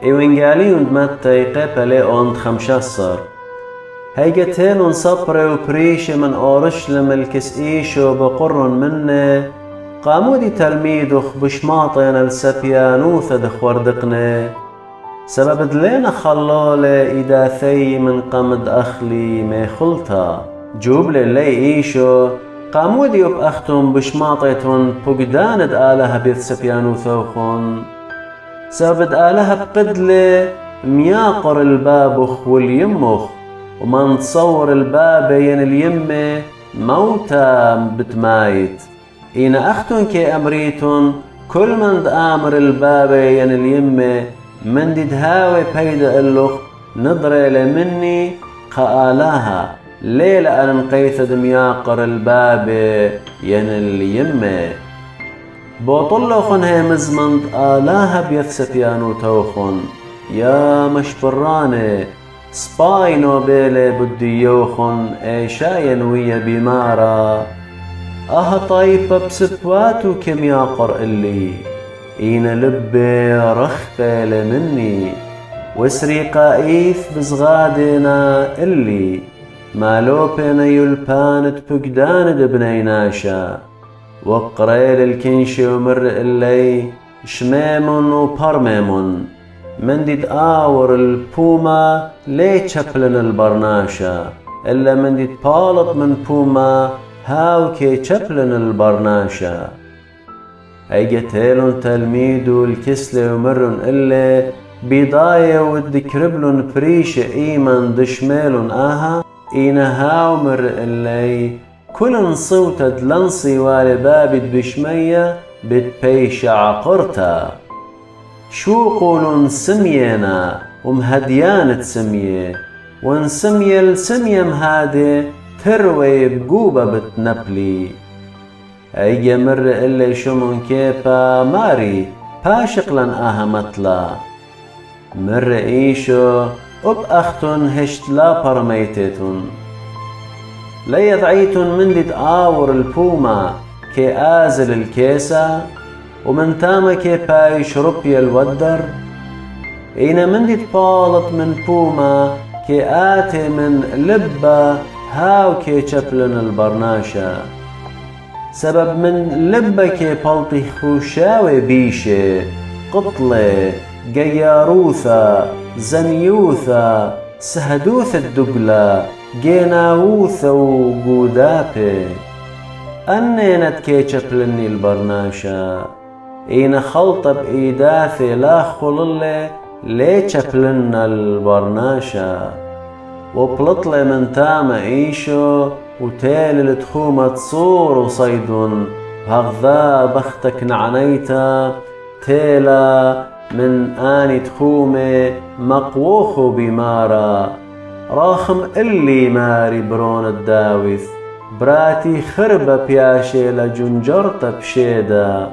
إيوانجاليون متى قبلي أوند 15 هيجتين صبر وبريش من أورشلم الكسئيشو بقرن منه قامودي تلميدخ بشماطين السبيانوث دخوردقني سبب دلينا خلالة إداثي من قمد أخلي ميخلتا جوب للي إيشو قامودي بأختم بشماطيتون بقداند آلها بيث سبيانوثوخون سبب آلها بقدلة مياقر البابخ واليمخ ومن تصور الباب ين اليمة موتا بتمايت إن أختن كي أمريتون كل من آمر الباب ين اليمة من دي دهاوي بيدا اللخ نظري لمني قآلاها ليلة أن قيثد مياقر الباب ين اليمة بوطلوخن هي مزمند آلاها بيثسبيانو توخن يا مشبراني سباينو بيلي بديوخن ايشاين ويا بمارا طيبة بسبواتو كم ياقر اللي إين لبي رخبة لمني وسريقا إيث بزغادنا اللي مالوبنا يلبانت بقداند بنيناشا وقريل الكنش ومر اللي شميمون وبرميمون من ديد آور البوما ليه تشبلن البرناشا إلا من ديد بالط من بوما هاو كي تشبلن البرناشا هيجتيلون تلميدو الكسلة ومرن إلا بيضايا ودكربلن بريش إيمان دشميلون إينا هاو مر اللي كلن صوتد لنصي والبابد بشمية بتبيش عقرتا شو قولون سمينا ومهديانة سمية ونسمية السمية مهادي تروي بقوبة بتنبلي أي مر اللي شمون كيبا ماري باشقلن متلا مر إيشو أختن هشت لا برميتتن ليضعيتن من ديد آور البوما كي آزل الكيسة ومن تاما كي باي شربي الودر إين من ديد بالط من بوما كي آتي من لبا هاو كي شبلن البرناشا سبب من لبا كي بالطي خوشاوي بيشي قطلة جياروثة زنيوثة سهدوث الدقلة جيناوثة وقودابي أنينت كي شبلني البرناشا إين خلطة بإيداثي لا خللي ليه شبلنا البرناشا وبلطلي من تاما إيشو وتالي التخومة تصور وصيدن هغذا بختك نعنيتا تيلا من آني تخومي مقووخو بمارا راخم اللي ماري برون الداوث براتي خربة بياشي لجنجرتا بشيدا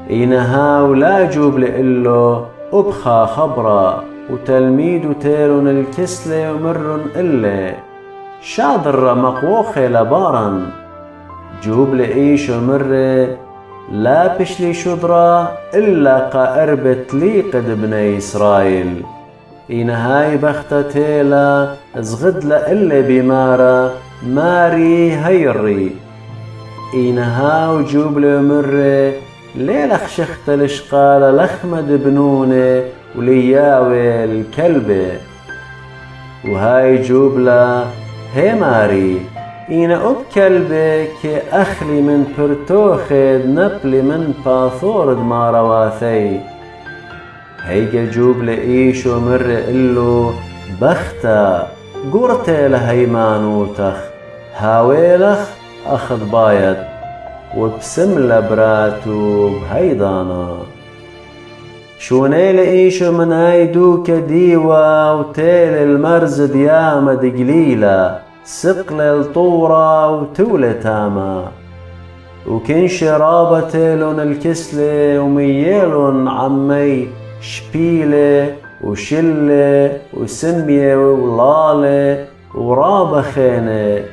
إينها ولا جوب لإلو أبخى خبرا وتلميد تيرون الكسلة ومرن إلي شادر مقووخي لبارن جوب لإيش ومري لا بشلي شدرا إلا قاربت لي قد بني إسرائيل إينهاي بختة تيلا زغد لإلي بمارا ماري هيري إينها وجوب لمري ليلخ شخت الاشقال لخمد بنوني ولياوي الكلبة وهاي جوبلا هي ماري إينا كلبة كي أخلي من برتوخد نبلي من باثورد ما رواثي هيجا جوبلا إيش ومر إلو بختا قرتي لهيمانوتخ هاويلخ أخذ بايد وبسم لبراتو بهيدانا شوني لإيشو من هايدو كديوة وتيل المرز ديامة دقليلة سقل الطورة وتولة تاما وكن شرابة تيلون الكسلة ومييلون عمي شبيلة وشلة وسمية ولالة ورابة خينة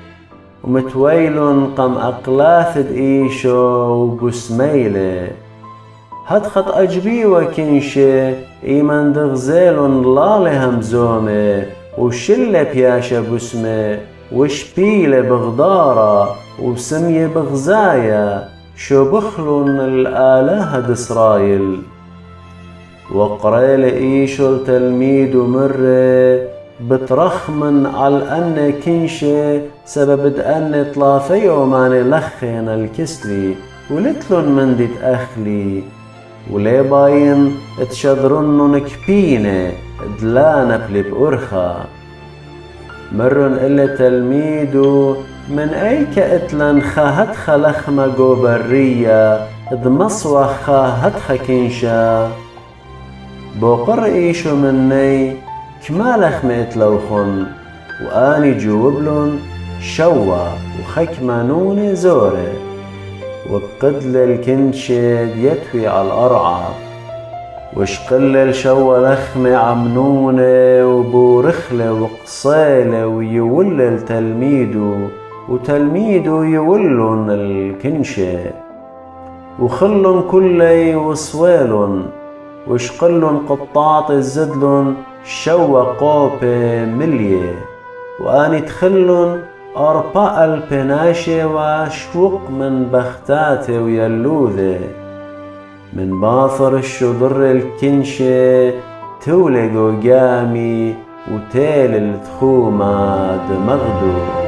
ومتويلون قم أقلاث إيشو وبسميلة هدخط أجبي وكنشة إيمان دغزيل لالي همزومة وشلة بياشة بسمة وشبيلة بغدارة وسمية بغزايا شو بخلون الآلهة دسرايل وقريل إيشو التلميد ومرة بترخمن على أن كنشة سبب أن طلافي وماني لخين الكسلي ولتلن من دي تأخلي ولي باين تشدرنن كبينة دلانا بلي بأرخا مرن إلا تلميدو من أي كأتلن خاهت خلخمة جوبرية دمصوة خاهت خكنشا بوقر إيشو مني كمالخ مئتلوخن وآني جوبلن شوا وخكمانون زوري وبقدل الكنشد يتوي على الأرعى وشقل شوا لخمة عمنونة وبورخلة وقصيلة ويول تلميدو وتلميدو يولن الكنشة وخلن كلي وصويلن وشقلن قطاط الزدلن شوا قوبة ملية وآني تخلن أربع البناشة وشوق من بختاتي ويلوذي من باثر الشضر الكنشة تولق وقامي وتيل التخومة دمغدو